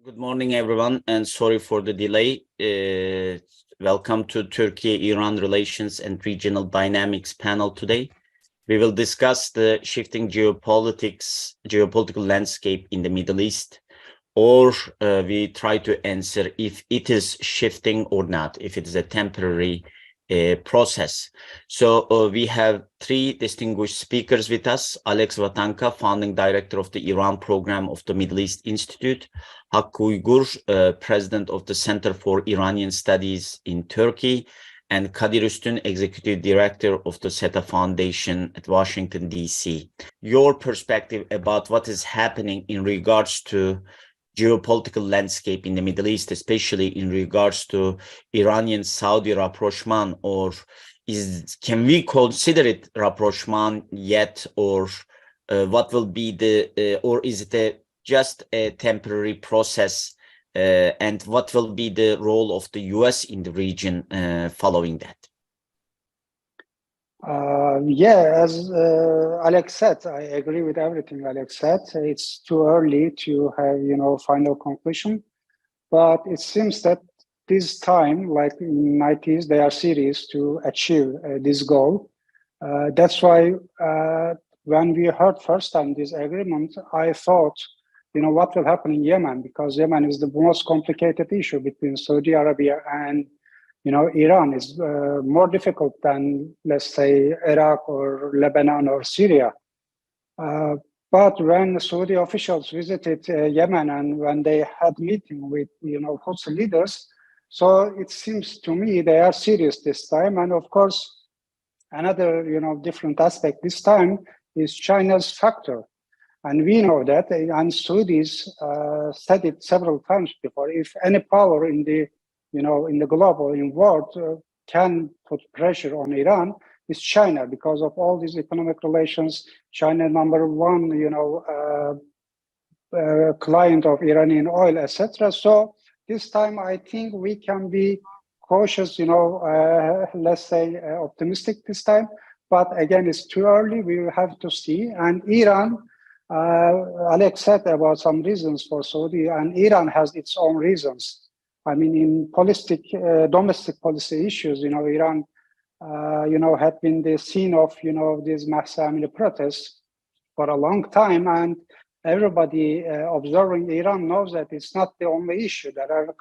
Good morning, everyone, and sorry for the delay. Welcome to Turkey-Iran Relations and Regional Dynamics panel today. We will discuss the shifting geopolitical landscape in the Middle East, or we try to answer if it is shifting or not, if it is a temporary process. So we have three distinguished speakers with us: Alex Vatanka, founding director of the Iran program of the Middle East Institute; Hakkı Uygur, president of the Center for Iranian Studies in Turkey; and Kadir Üstün, executive director of the SETA Foundation at Washington, D.C. Your perspective about what is happening in regards to geopolitical landscape in the Middle East, especially in regards to Iranian-Saudi rapprochement, or can we consider it rapprochement yet, or what will be the, or is it just a temporary process, and what will be the role of the US in the region following that? Yeah, as Alex said, I agree with everything Alex said. It's too early to have, final conclusion. But it seems that this time, like in 90s, they are serious to achieve this goal. That's why when we heard first time this agreement, I thought, what will happen in Yemen? Because Yemen is the most complicated issue between Saudi Arabia and Iran is more difficult than, let's say, Iraq or Lebanon or Syria. But when Saudi officials visited Yemen and when they had meeting with, Houthi leaders, so it seems to me they are serious this time. And of course, another, different aspect this time is China's factor. And we know that, and Saudis said it several times before, if any power in the global world can put pressure on Iran, is China, because of all these economic relations. China number one, client of Iranian oil, etc. So this time, I think we can be cautious, let's say optimistic this time. But again, it's too early. We will have to see. And Iran, Alex said about some reasons for Saudi, and Iran has its own reasons. I mean, in domestic policy issues, Iran, had been the scene of, these mass protests for a long time. And everybody observing Iran knows that it's not the only issue. There are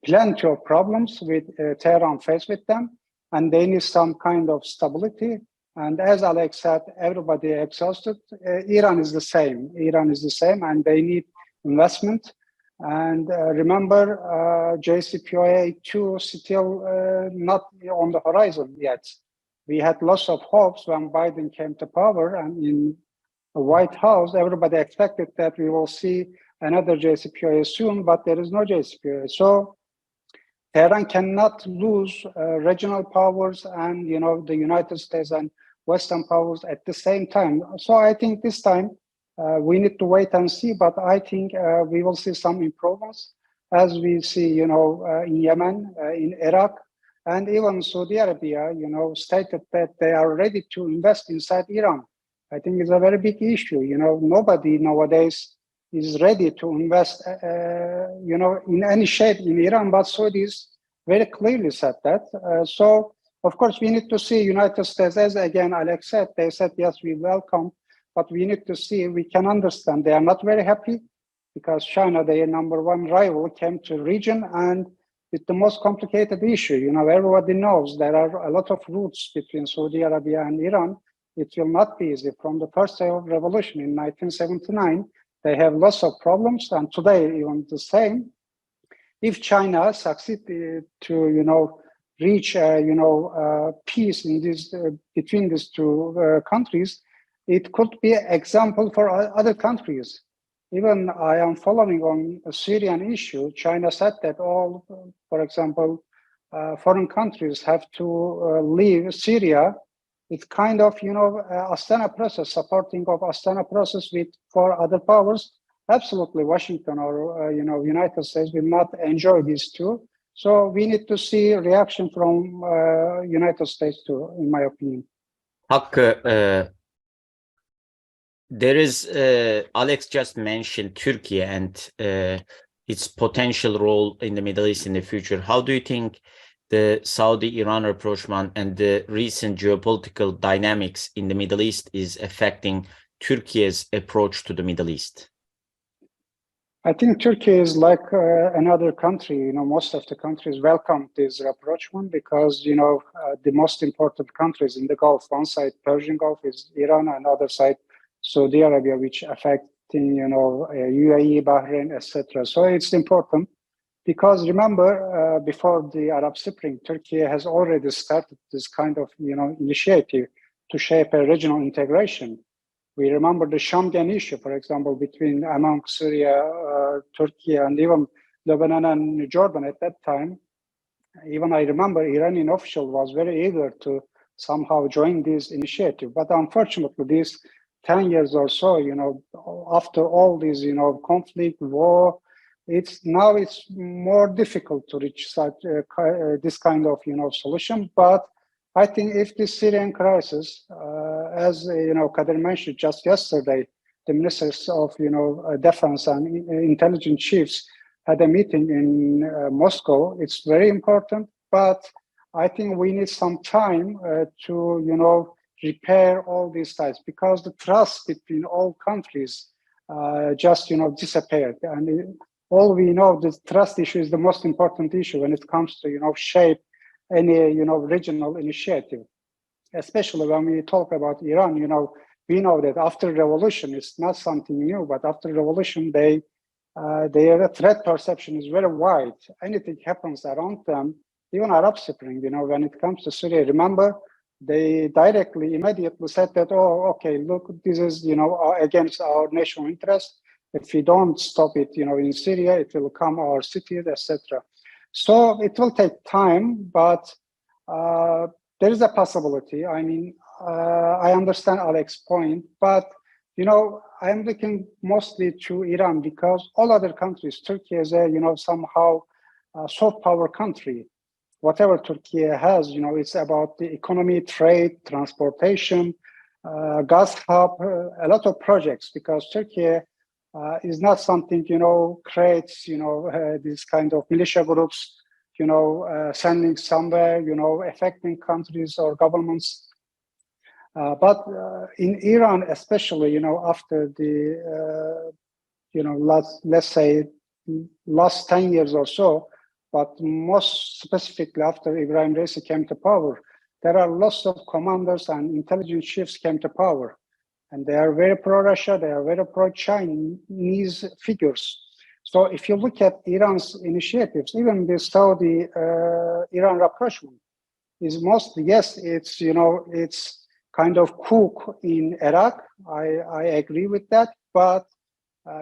plenty of problems with Tehran faced with them, and they need some kind of stability. And as Alex said, everybody exhausted. Iran is the same. Iran is the same, and they need investment. And remember, JCPOA 2 still not on the horizon yet. We had lots of hopes when Biden came to power, and in the White House, everybody expected that we will see another JCPOA soon, but there is no JCPOA. So Tehran cannot lose regional powers and, the United States and Western powers at the same time. So I think this time, we need to wait and see, but I think we will see some improvements as we see, in Yemen, in Iraq, and even Saudi Arabia, stated that they are ready to invest inside Iran. I think it's a very big issue. Nobody nowadays is ready to invest, in any shape in Iran, but Saudis very clearly said that. So, of course, we need to see United States, as again, Alex said, they said, yes, we welcome. But we need to see, we can understand they are not very happy because China, their number one rival, came to the region, and it's the most complicated issue. Everybody knows there are a lot of routes between Saudi Arabia and Iran. It will not be easy. From the first day of revolution in 1979, they have lots of problems, and today even the same. If China succeeded to, reach, peace in this between these two countries, it could be an example for other countries. Even I am following on a Syrian issue. China said that all, for example, foreign countries have to leave Syria. It's kind of, Astana process, supporting of Astana process for other powers. Absolutely, Washington or, United States will not enjoy these two. So we need to see reaction from United States too, in my opinion. Hakkı, there is Alex just mentioned Turkey, and its potential role in the Middle East in the future. How do you think the Saudi-Iran rapprochement and the recent geopolitical dynamics in the Middle East is affecting Turkey's approach to the Middle East? I think Turkey is like another country. Most of the countries welcome this rapprochement because, the most important countries in the Gulf, one side Persian Gulf is Iran, and other side Saudi Arabia, which affecting, UAE, Bahrain, etc. So it's important because remember, before the Arab Spring, Turkey has already started this kind of, initiative to shape a regional integration. We remember the Shamgan issue, for example, among Syria, Turkey, and even Lebanon and Jordan at that time. Even I remember Iranian official was very eager to somehow join this initiative. But unfortunately, these 10 years or so, after all this, conflict, war, it's more difficult to reach such this kind of, solution. But I think if the Syrian crisis, as Kadir mentioned just yesterday, the ministers of defense and intelligence chiefs had a meeting in Moscow. It's very important, but I think we need some time to repair all these ties because the trust between all countries just disappeared. And all we know, the trust issue is the most important issue when it comes to shape any regional initiative, especially when we talk about Iran. We know that after revolution, it's not something new, but after revolution, their threat perception is very wide. Anything happens around them, even Arab Spring, when it comes to Syria, remember, they immediately said that, oh, okay, look, this is, against our national interest. If we don't stop it, in Syria, it will come our cities, etc. So it will take time, but there is a possibility. I mean, I understand Alex's point, but I am looking mostly to Iran because all other countries, Turkey is a somehow soft power country. Whatever Turkey has, it's about the economy, trade, transportation, gas hub, a lot of projects because Turkey is not something creates this kind of militia groups sending somewhere affecting countries or governments. But in Iran, especially after the last 10 years or so, but most specifically after Ibrahim Raisi came to power, there are lots of commanders and intelligence chiefs came to power. And they are very pro-Russia, they are very pro-Chinese figures. So if you look at Iran's initiatives, even the Saudi-Iran rapprochement is mostly, yes, it's kind of cook in Iraq. I agree with that, but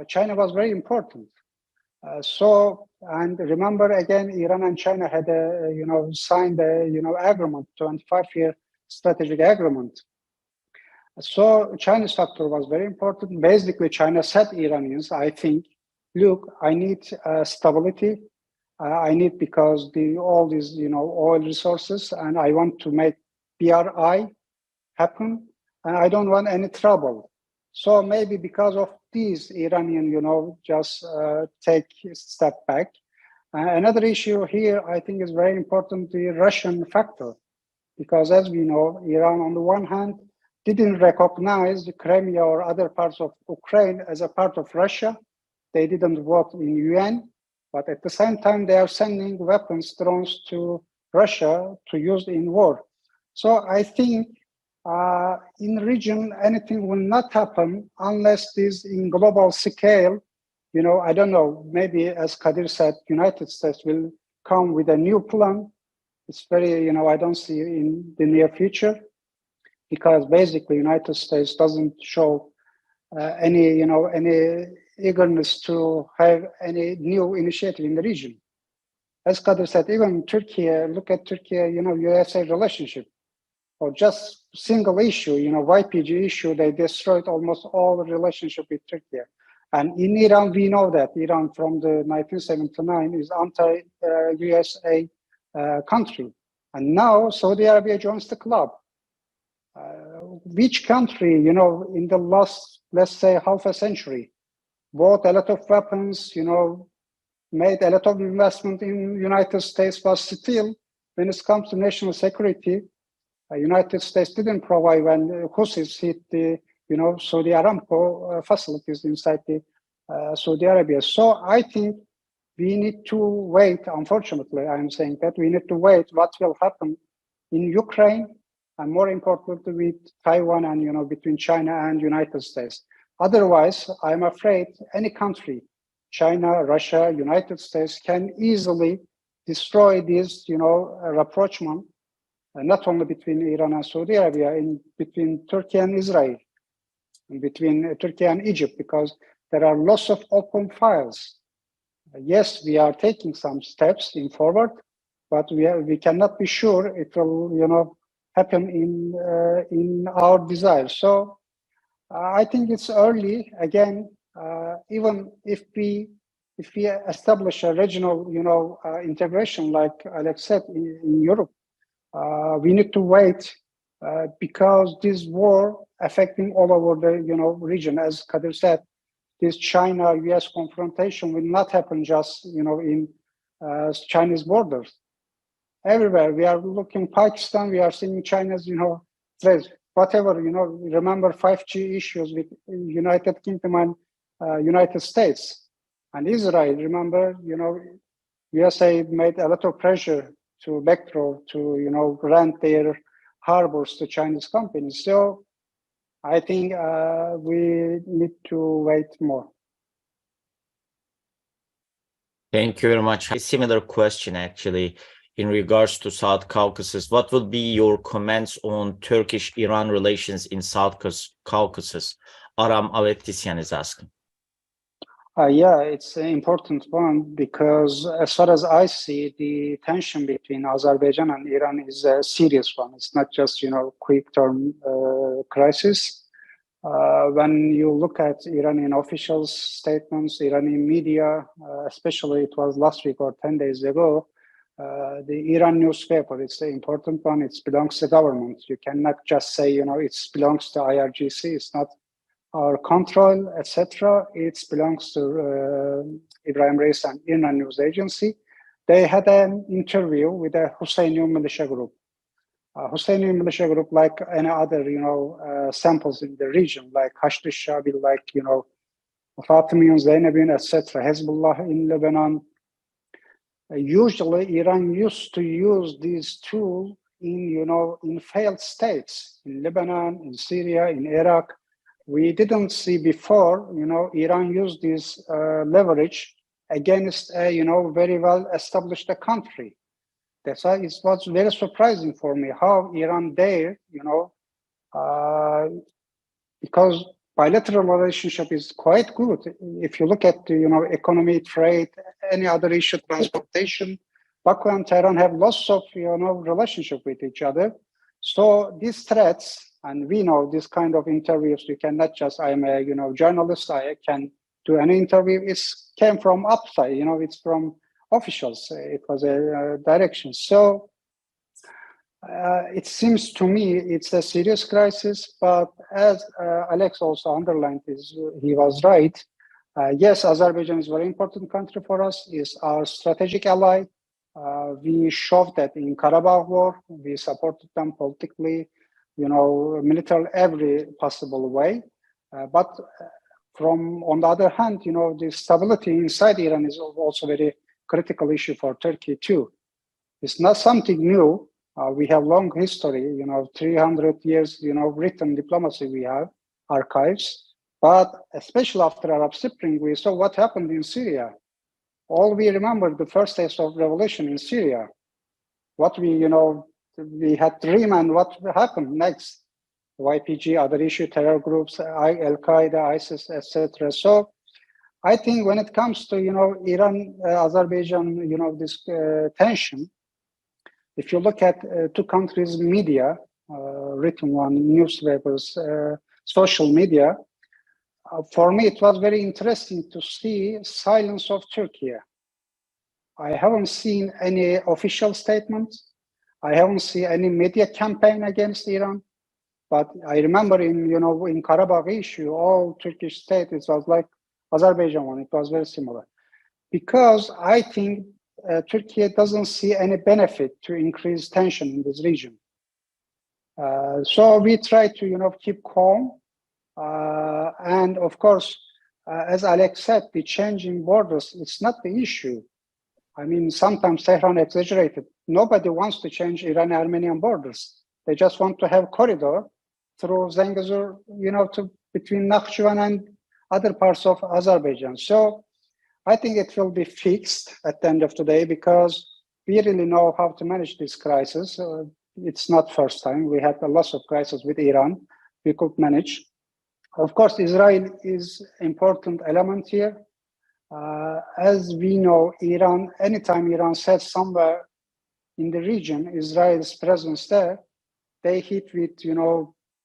China was very important. And remember again, Iran and China had signed a agreement, 25-year strategic agreement. So China's factor was very important. Basically, China said Iranians, I think, look, I need stability. I need because all these oil resources, and I want to make BRI happen, and I don't want any trouble. So maybe because of these, Iranian, just take a step back. Another issue here, I think, is very important: the Russian factor, because as we know, Iran on the one hand didn't recognize the Crimea or other parts of Ukraine as a part of Russia. They didn't vote in UN, but at the same time, they are sending weapons, drones to Russia to use in war. So I think in the region, anything will not happen unless this in global scale, I don't know, maybe as Kadir said, United States will come with a new plan. It's very, I don't see in the near future, because basically United States doesn't show any eagerness to have any new initiative in the region. As Kadir said, even Turkey, look at Turkey, USA relationship, or just single issue, YPG issue, they destroyed almost all the relationship with Turkey. And in Iran, we know that Iran from the 1979 is anti-USA country. And now Saudi Arabia joins the club. Which country, in the last, let's say, half a century, bought a lot of weapons, made a lot of investment in United States, but still, when it comes to national security, United States didn't provide when Houthis hit the, Saudi Aramco facilities inside the Saudi Arabia. So I think we need to wait. Unfortunately, I'm saying that we need to wait what will happen in Ukraine, and more importantly with Taiwan and between China and United States. Otherwise, I'm afraid any country, China, Russia, United States, can easily destroy this, rapprochement, not only between Iran and Saudi Arabia, between Turkey and Israel, and between Turkey and Egypt, because there are lots of open files. Yes, we are taking some steps in forward, but we cannot be sure it will, happen in our desire. So I think it's early. Again, even if we establish a regional, integration, like Alex said, in Europe, we need to wait because this war affecting all over the region. As Kadir said, this China-US confrontation will not happen just in Chinese borders. Everywhere we are looking Pakistan, we are seeing China's threats. Whatever remember 5G issues with United Kingdom and United States and Israel. Remember, USA made a lot of pressure to backdoor to grant their harbors to Chinese companies. So I think we need to wait more. Thank you very much. A similar question, actually, in regards to South Caucasus. What will be your comments on Turkish-Iran relations in South Caucasus? Aram Avetisyan is asking. Yeah, it's an important one because as far as I see, the tension between Azerbaijan and Iran is a serious one. It's not just, quick-term crisis. When you look at Iranian officials' statements, Iranian media, especially it was last week or 10 days ago, the Iran newspaper, it's the important one, it belongs to the government. You cannot just say, it belongs to IRGC, it's not our control, etc. It belongs to Ibrahim Reis and Iran News Agency. They had an interview with a Husseini militia group. Husseini militia group, like any other, samples in the region, like Hashd al-Shabi, like, Fatimiyun, Zainabiyun, etc., Hezbollah in Lebanon. Usually, Iran used to use these tools in failed states, in Lebanon, in Syria, in Iraq. We didn't see before, Iran used this leverage against a, very well established country. That's why it was very surprising for me how Iran dared, because bilateral relationship is quite good. If you look at the, economy, trade, any other issue, transportation, Baku and Tehran have lots of, relationship with each other. So these threats, and we know this kind of interviews, you cannot just, I'm a, journalist, I can do an interview. It came from upside, it's from officials. It was a direction. So it seems to me it's a serious crisis, but as Alex also underlined, he was right. Yes, Azerbaijan is a very important country for us, is our strategic ally. We showed that in Karabakh war, we supported them politically, military, every possible way. But on the other hand, the stability inside Iran is also very critical issue for Turkey too. It's not something new. We have long history, 300 years, written diplomacy we have, archives. But especially after Arab Spring, we saw what happened in Syria. All we remember the first days of revolution in Syria. What we had dream and what happened next. YPG, other issue, terror groups, Al-Qaeda, ISIS, etc. So I think when it comes to, Iran, Azerbaijan, this tension, if you look at two countries' media, written one, newspapers, social media, for me, it was very interesting to see silence of Turkey. I haven't seen any official statements. I haven't seen any media campaign against Iran. But I remember in Karabakh issue, all Turkish state, it was like Azerbaijan one. It was very similar. because I think Turkey doesn't see any benefit to increase tension in this region. So we try to, keep calm. And of course, as Alex said, the change in borders, it's not the issue. I mean, sometimes Tehran exaggerated. Nobody wants to change Iran-Armenian borders. They just want to have corridor through Zengezur, between Nakhchivan and other parts of Azerbaijan. So I think it will be fixed at the end of the day because we really know how to manage this crisis. It's not first time. We had a lot of crises with Iran. We could manage. Of course, Israel is important element here. As we know, Iran, anytime Iran sets somewhere in the region, Israel's presence there, they hit with,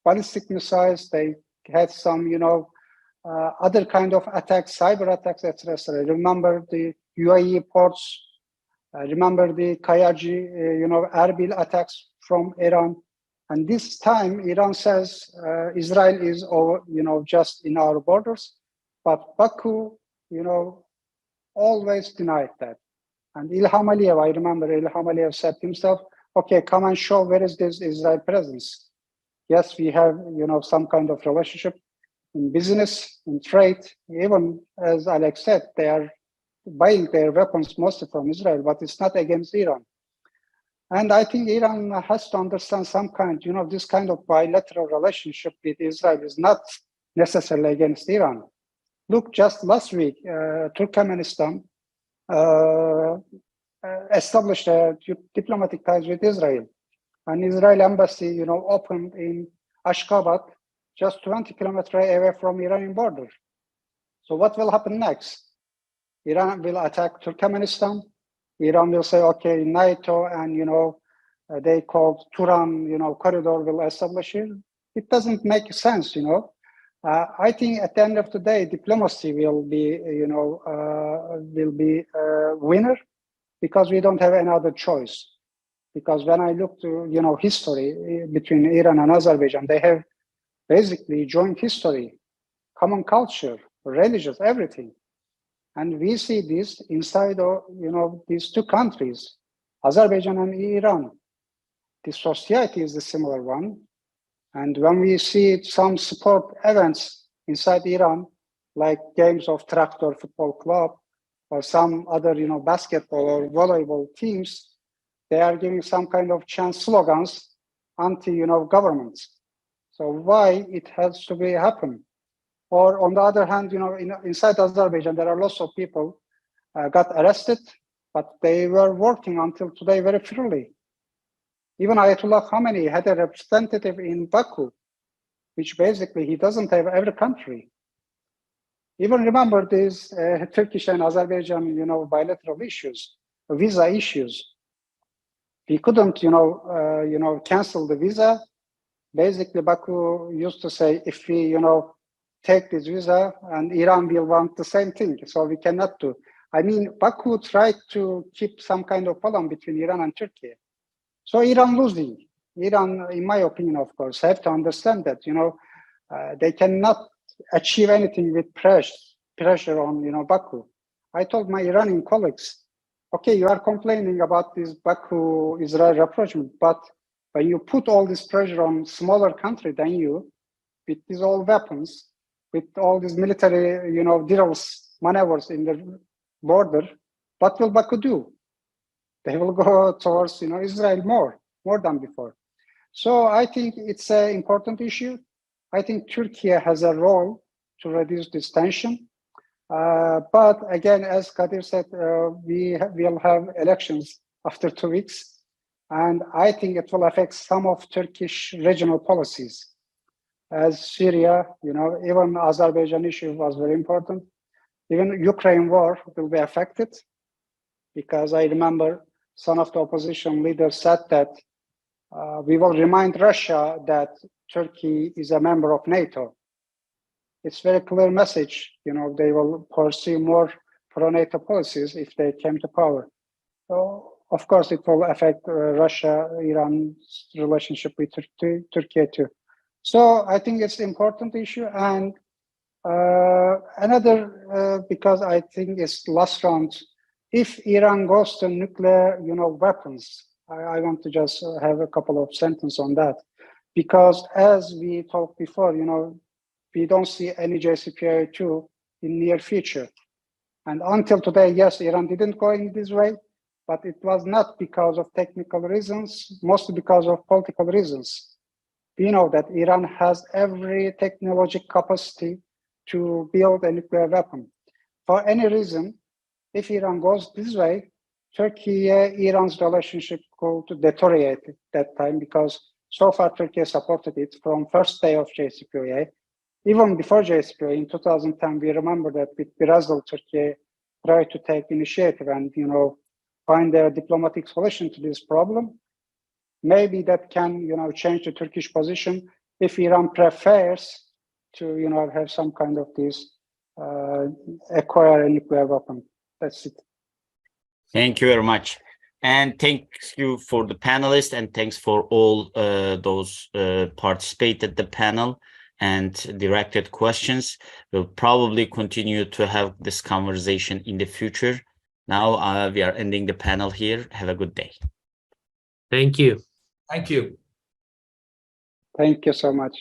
ballistic missiles. They had some, other kind of attacks, cyber attacks, etc. Remember the UAE ports. Remember the Kayaji, Erbil attacks from Iran. And this time, Iran says Israel is, just in our borders. But Baku, always denied that. And Ilham Aliyev, I remember Ilham Aliyev said himself, okay, come and show where is this Israel presence. Yes, we have, some kind of relationship in business, in trade. Even as Alex said, they are buying their weapons mostly from Israel, but it's not against Iran. And I think Iran has to understand some kind, this kind of bilateral relationship with Israel is not necessarily against Iran. Look, just last week, Turkmenistan established diplomatic ties with Israel. And Israel embassy, opened in Ashgabat, just 20 kilometers away from Iranian border. So what will happen next? Iran will attack Turkmenistan. Iran will say, okay, NATO and, they called Turan, corridor will establish here. It doesn't make sense, I think at the end of the day, diplomacy will be, winner because we don't have another choice. Because when I look to, history between Iran and Azerbaijan, they have basically joint history, common culture, religious, everything. And we see this inside of, these two countries, Azerbaijan and Iran. The society is a similar one. And when we see some sport events inside Iran, like games of Tractor Football Club or some other, basketball or volleyball teams, they are giving some kind of chant slogans anti, governments. So why it has to be happen? Or on the other hand, inside Azerbaijan, there are lots of people got arrested, but they were working until today very freely. Even Ayatollah Khamenei had a representative in Baku, which basically he doesn't have every country. Even remember these Turkish and Azerbaijan, bilateral issues, visa issues. We couldn't, cancel the visa. Basically, Baku used to say, if we, take this visa, and Iran will want the same thing, so we cannot do. I mean, Baku tried to keep some kind of balance between Iran and Turkey. So Iran losing. Iran, in my opinion, of course, have to understand that, they cannot achieve anything with pressure on, Baku. I told my Iranian colleagues, okay, you are complaining about this Baku-Israel rapprochement, but when you put all this pressure on smaller country than you, with these all weapons, with all these military, drills, maneuvers in the border, what will Baku do? They will go towards, Israel more than before. So I think it's an important issue. I think Turkey has a role to reduce this tension. But again, as Kadir said, we will have elections after 2 weeks. And I think it will affect some of Turkish regional policies. As Syria, even Azerbaijan issue was very important. Even Ukraine war will be affected because I remember some of the opposition leaders said that we will remind Russia that Turkey is a member of NATO. It's very clear message, they will pursue more pro-NATO policies if they came to power. So, of course, it will affect Russia-Iran's relationship with Turkey too. So I think it's an important issue. And Another, because I think it's last round, if Iran goes to nuclear, weapons, I want to just have a couple of sentences on that. Because as we talked before, we don't see any JCPOA2 in near future. And until today, yes, Iran didn't go in this way, but it was not because of technical reasons, mostly because of political reasons. We know that Iran has every technological capacity to build a nuclear weapon. For any reason, if Iran goes this way, Turkey-Iran's relationship could deteriorate at that time, because so far Turkey supported it from first day of JCPOA. Even before JCPOA in 2010, we remember that with Brazil, Turkey tried to take initiative and find a diplomatic solution to this problem. Maybe that can change the Turkish position if Iran prefers to have some kind of this acquire a nuclear weapon. That's it. Thank you very much. And thank you for the panelists, and thanks for all those participated the panel and directed questions. We'll probably continue to have this conversation in the future. Now we are ending the panel here. Have a good day. Thank you. Thank you. Thank you so much.